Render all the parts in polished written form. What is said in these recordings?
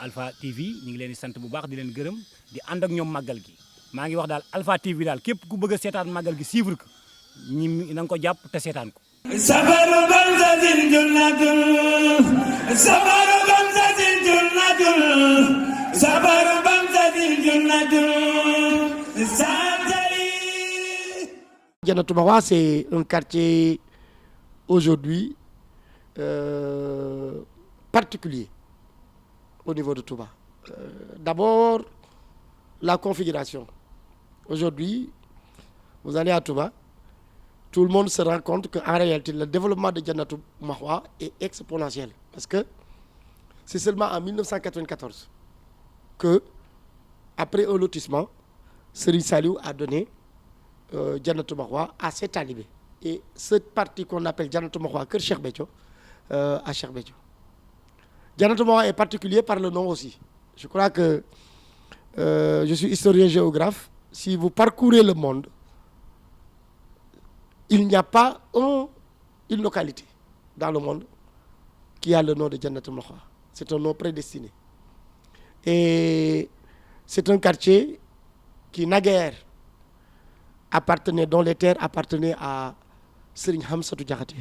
Alpha TV ñu ngi leen di sant bu baax di leen gërëm di ànd ak ñoom màggal gi maa ngi wax daal Alpha TV daal képp ku bëgg a seetaan màggal gi suivre ko ñi na nga ko jàpp te seetaan ko. safaru bansatin junnatul safaru bansatin junnatul safaru bansatin junnatul santali. Jannatul Mahwa, c'est un quartier aujourd'hui particulier au niveau de Touba. D'abord, la configuration. Aujourd'hui, vous allez à Touba, tout le monde se rend compte qu'en réalité, le développement de Jannatul Mahwa est exponentiel. Parce que c'est seulement en 1994 que, après un lotissement, Serigne Saliou a donné Jannatul Mahwa à ses talibés. Et cette partie qu'on appelle Jannatul Mahwa Kër Cheikh Béthio à Cheikh Béthio. Jannatul Mahwa est particulier par le nom aussi. Je crois que je suis historien géographe. Si vous parcourez le monde, il n'y a pas une localité dans le monde qui a le nom de Jannatul Mahwa. C'est un nom prédestiné. Et c'est un quartier qui naguère dont les terres appartenaient à Serigne Hamsatou Diakhaté,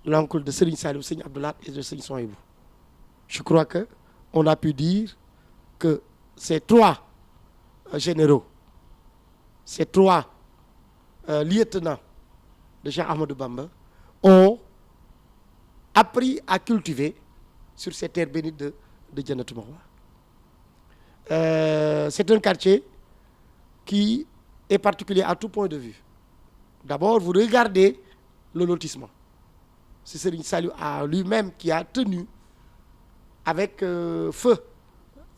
l'oncle de Serigne Saliou, Serigne Abdou Lahad et de Serigne Souhaïbou. Je crois que on a pu dire que ces trois généraux, ces trois lieutenants de Cheikh Ahmadou Bamba ont appris à cultiver sur ces terres bénites de Jannatul Mahwa. C'est un quartier qui est particulier à tout point de vue. D'abord, vous regardez le lotissement. C'est Serigne Saliou lui-même qui a tenu avec feu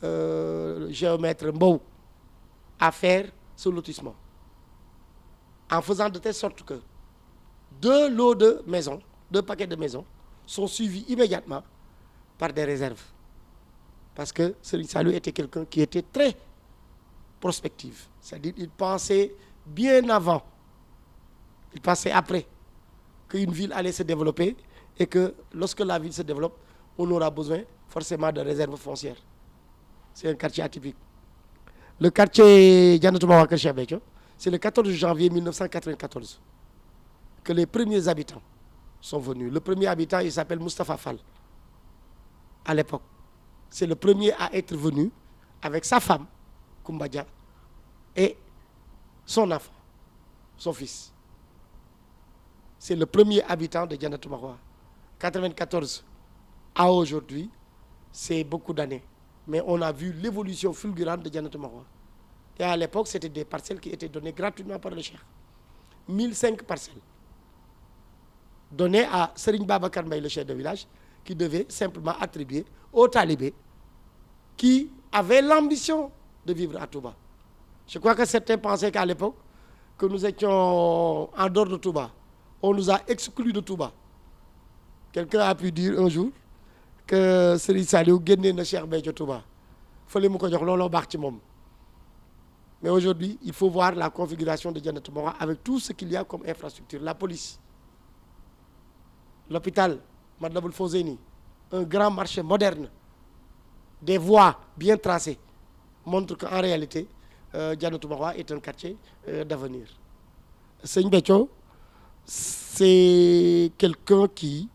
le géomètre Mbow à faire ce lotissement. En faisant de telle sorte que deux lots de maisons, deux paquets de maisons, sont suivis immédiatement par des réserves. Parce que Serigne Saliou était quelqu'un qui était très prospectif. C'est-à-dire il pensait bien avant, il pensait après qu'une ville allait se développer et que lorsque la ville se développe, on aura besoin forcément de réserves foncières. C'est un quartier atypique. Le quartier Jannatul Mahwa Kër Cheikh Béthio, c'est le 14 janvier 1994 que les premiers habitants sont venus. Le premier habitant, il s'appelle Moustapha Fall. À l'époque, c'est le premier à être venu avec sa femme, Koumba Dia, et son enfant, son fils. C'est le premier habitant de Jannatul Mahwa. 94 à aujourd'hui, c'est beaucoup d'années. Mais on a vu l'évolution fulgurante de Jannatul Mahwa. Et à l'époque, c'était des parcelles qui étaient données gratuitement par le Cheikh. 1005 parcelles données à Serigne Babacar Mbaye, le chef de village, qui devait simplement attribuer aux talibés qui avaient l'ambition de vivre à Touba. Je crois que certains pensaient qu'à l'époque, que nous étions en dehors de Touba. On nous a exclus de Touba. Quelqu'un a pu dire un jour que Serigne Saliou génne na Cheikh Béthio Touba. Fallait mu ko jox looloo baax ci moom. Mais aujourd'hui, il faut voir la configuration de Jannatul Mahwa avec tout ce qu'il y a comme infrastructure. La police, l'hôpital Matlaboul Fawzeyni, un grand marché moderne, des voies bien tracées, montrent qu'en réalité, Jannatul Mahwa est un quartier d'avenir. Serigne Béthio, c'est quelqu'un qui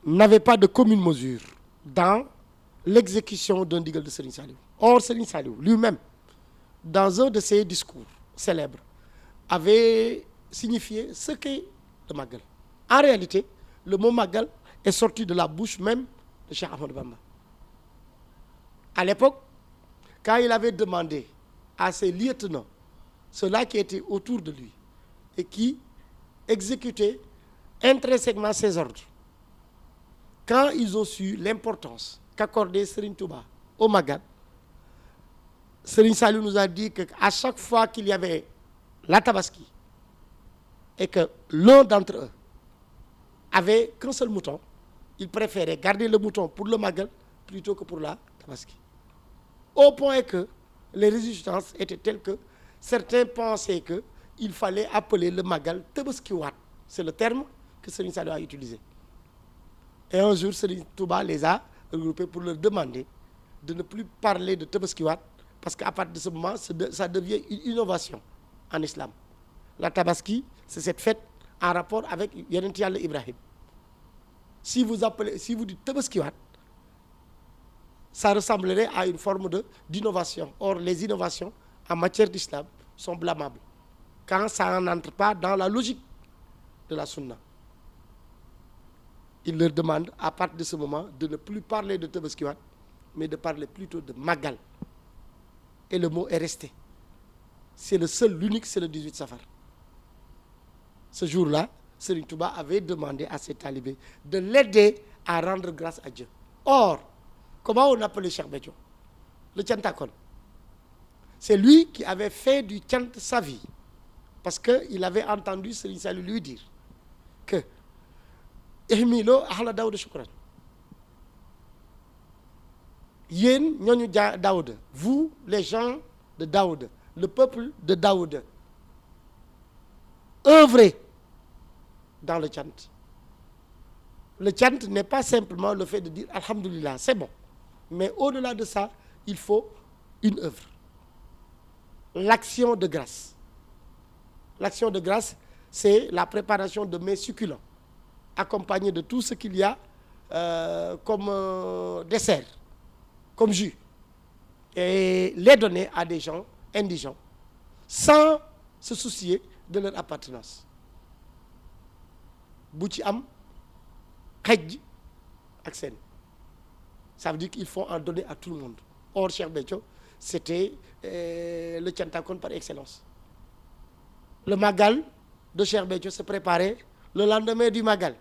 n'avait pas de commune mesure dans l'exécution d'un ndigal de Serigne Saliou. Or, Serigne Saliou lui-même, dans un de ses discours célèbres, avait signifié ce qu'est le Magal. En réalité, le mot Magal est sorti de la bouche même de Cheikh Ahmadou Bamba. À l'époque, quand il avait demandé à ses lieutenants, ceux-là qui étaient autour de lui et qui exécutaient intrinsèquement ses ordres, quand ils ont su l'importance qu'accordait Serigne Touba au Magal, Serigne Saliou nous a dit qu'à chaque fois qu'il y avait la Tabaski et que l'un d'entre eux avait qu'un seul mouton, il préférait garder le mouton pour le Magal plutôt que pour la Tabaski. Au point que les résistances étaient telles que certains pensaient qu'il fallait appeler le Magal Tabaskiwaat. C'est le terme que Serigne Saliou a utilisé. Et un jour, Serigne Touba les a regroupés pour leur demander de ne plus parler de Tabaskiwaat parce qu'à partir de ce moment, ça devient une innovation en islam. La Tabaski, c'est cette fête en rapport avec Yonent Yàlla Ibrahim. Si vous dites Tabaskiwaat, ça ressemblerait à une forme d'innovation. Or, les innovations en matière d'islam sont blâmables quand ça n'entre pas dans la logique de la sunna. Il leur demande à partir de ce moment de ne plus parler de Tabaskiwaat, mais de parler plutôt de Magal. Et le mot est resté. C'est le seul, l'unique, c'est le 18 Safar. Ce jour-là, Serigne Touba avait demandé à ses talibés de l'aider à rendre grâce à Dieu. Or, comment on appelait Cheikh Béthio? Le Tchantakon. C'est lui qui avait fait du Tchant sa vie. Parce qu'il avait entendu Serigne Saliou lui dire que ihmilo ahla Daouda shukran. Yéen ñooñu Daouda, vous les gens de Daouda, le peuple de Daouda, œuvrez dans le chant. Le chant n'est pas simplement le fait de dire alhamdulillah, c'est bon. Mais au-delà de ça, il faut une œuvre. L'action de grâce. L'action de grâce, c'est la préparation de mets succulents, accompagné de tout ce qu'il y a comme dessert, comme jus, et les donner à des gens indigents, sans se soucier de leur appartenance. Bu ci am xej ak seen, ça veut dire qu'il faut en donner à tout le monde. Or, Cheikh Béthio, c'était le Tchantakon par excellence. Le Magal de Cheikh Béthio se préparait le lendemain du Magal.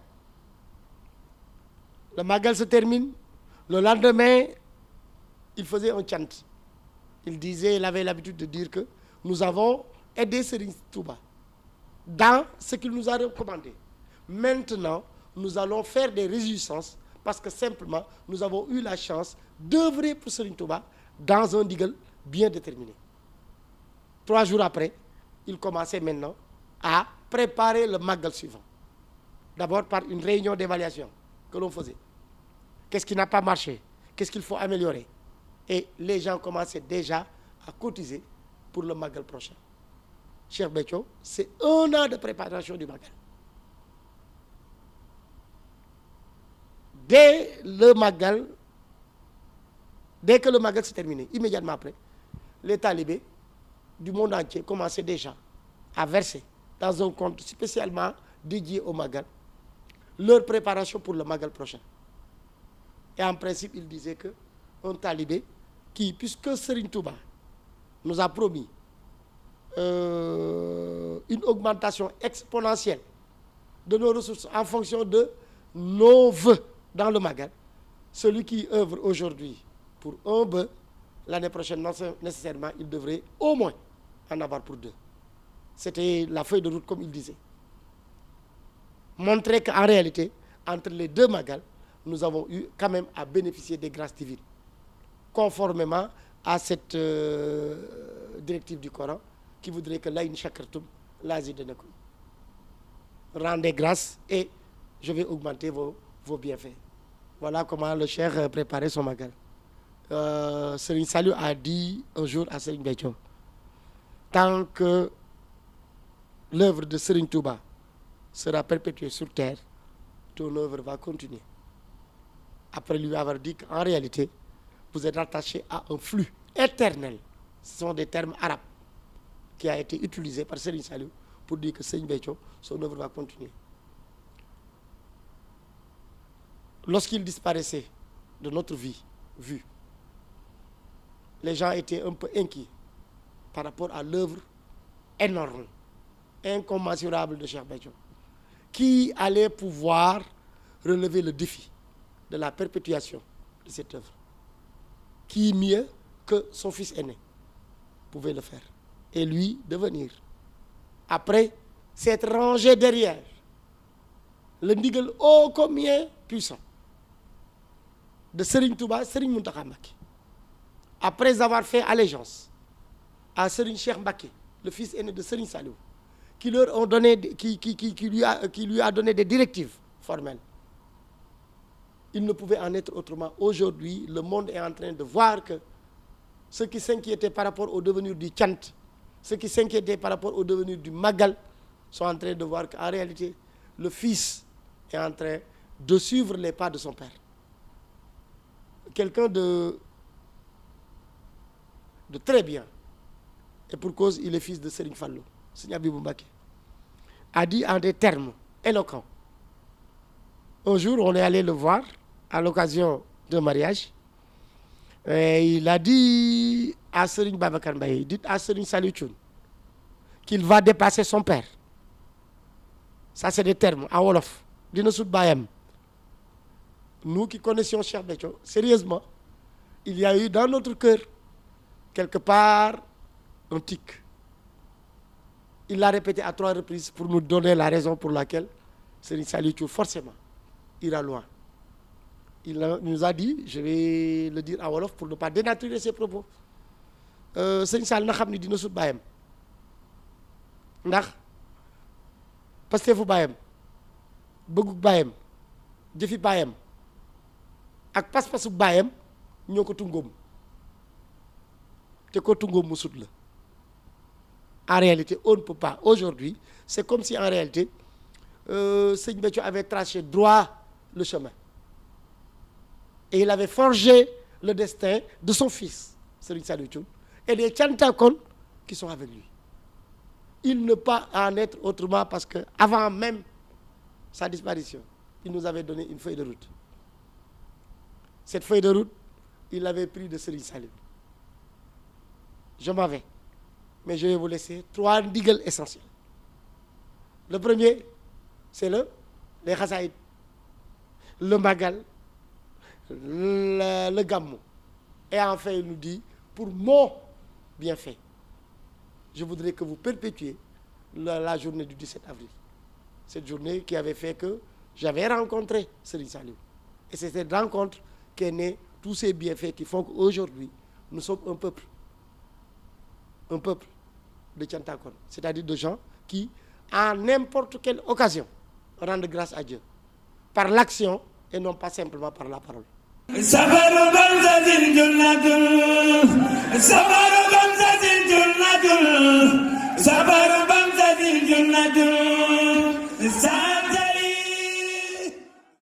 Le Magal se termine, le lendemain, il faisait un chant. Il avait l'habitude de dire que nous avons aidé Serigne Touba dans ce qu'il nous a recommandé. Maintenant, nous allons faire des réjouissances parce que simplement, nous avons eu la chance d'œuvrer pour Serigne Touba dans un digal bien déterminé. 3 jours après, il commençait maintenant à préparer le Magal suivant. D'abord par une réunion d'évaluation que l'on faisait. Qu'est-ce qui n'a pas marché? Qu'est-ce qu'il faut améliorer? Et les gens commençaient déjà à cotiser pour le Magal prochain. Cheikh Béthio, c'est 1 an de préparation du Magal. Dès que le Magal s'est terminé, immédiatement après, les talibés du monde entier commençaient déjà à verser dans un compte spécialement dédié au Magal leur préparation pour le Magal prochain. Et en principe, il disait que un talibé qui, puisque Serigne Touba nous a promis une augmentation exponentielle de nos ressources en fonction de nos vœux dans le Magal, celui qui œuvre aujourd'hui pour un bœuf, l'année prochaine, non nécessairement, il devrait au moins en avoir pour 2. C'était la feuille de route, comme il disait. Montrer qu'en réalité, entre les 2 Magal, nous avons eu quand même à bénéficier des grâces divines, conformément à cette directive du Coran qui voudrait que la in shakartum lazidanakum. Rendez grâce et je vais augmenter vos bienfaits. Voilà comment le cheikh préparait son Magal. Serigne Saliou a dit un jour à Serigne Béthio, tant que l'œuvre de Serigne Touba sera perpétuée sur terre, ton œuvre va continuer. Après lui avoir dit qu'en réalité, vous êtes attaché à un flux éternel. Ce sont des termes arabes qui a été utilisé par Serigne Saliou pour dire que Serigne Béthio, son œuvre va continuer. Lorsqu'il disparaissait de notre vue, les gens étaient un peu inquiets par rapport à l'œuvre énorme, incommensurable de Cheikh Béthio, qui allait pouvoir relever le défi de la perpétuation de cette œuvre. Qui mieux que son fils aîné pouvait le faire? Et lui de venir, après s'être rangé derrière le ndigal ô combien puissant de Serigne Touba, Serigne Mountakha Mbacké, après avoir fait allégeance à Serigne Cheikh Mbacké, le fils aîné de Serigne Saliou, qui leur ont donné, qui lui a donné des directives formelles. Il ne pouvait en être autrement. Aujourd'hui, le monde est en train de voir que ceux qui s'inquiétaient par rapport au devenir du Tchant, ceux qui s'inquiétaient par rapport au devenir du Magal, sont en train de voir qu'en réalité, le fils est en train de suivre les pas de son père. Quelqu'un de très bien, et pour cause, il est fils de Serigne Fallou, Serigne Abibou Mbacké, a dit en des termes éloquents. Un jour, on est allé le voir à l'occasion d'un mariage. Et il a dit à Serigne Babacar Mbaye, dites à Serigne Saliou Thioune qu'il va dépasser son père. Ça, c'est des termes en wolof. Dina sut bayam. Nous qui connaissions Cheikh Béthio, sérieusement, il y a eu dans notre cœur, quelque part, un tic. Il l'a répété à 3 reprises pour nous donner la raison pour laquelle Serigne Saliou Thioune, forcément, ira loin. Il nous a dit, je vais le dire en wolof pour ne pas dénaturer ses propos. Serigne Sall na xam ni dina sut baayam ndax pasteefu baayam bëggug baayam jëfi baayam ak pas-pasu baayam ñoo ko tungoom te ko tungoom mu sut la. En réalité, on ne peut pas. Aujourd'hui, c'est comme si en réalité, Serigne Béthio avait tracé droit le chemin. Et il avait forgé le destin de son fils, Serigne Saliou Thioune, et des Thiantakones qui sont avec lui. Il ne peut pas en être autrement parce que avant même sa disparition, il nous avait donné une feuille de route. Cette feuille de route, il l'avait pris de Serigne Saliou. Je m'en vais, mais je vais vous laisser 3 ndigal essentiels. Le premier, c'est les khasaïd, le magal, le Gamou. Et enfin, il nous dit, pour mon bienfait, je voudrais que vous perpétuiez la journée du 17 avril. Cette journée qui avait fait que j'avais rencontré Serigne Saliou. Et c'est cette rencontre qu'est née tous ces bienfaits qui font qu'aujourd'hui, nous sommes un peuple de Thiantakones, c'est-à-dire de gens qui, à n'importe quelle occasion, rendent grâce à Dieu, par l'action et non pas simplement par la parole.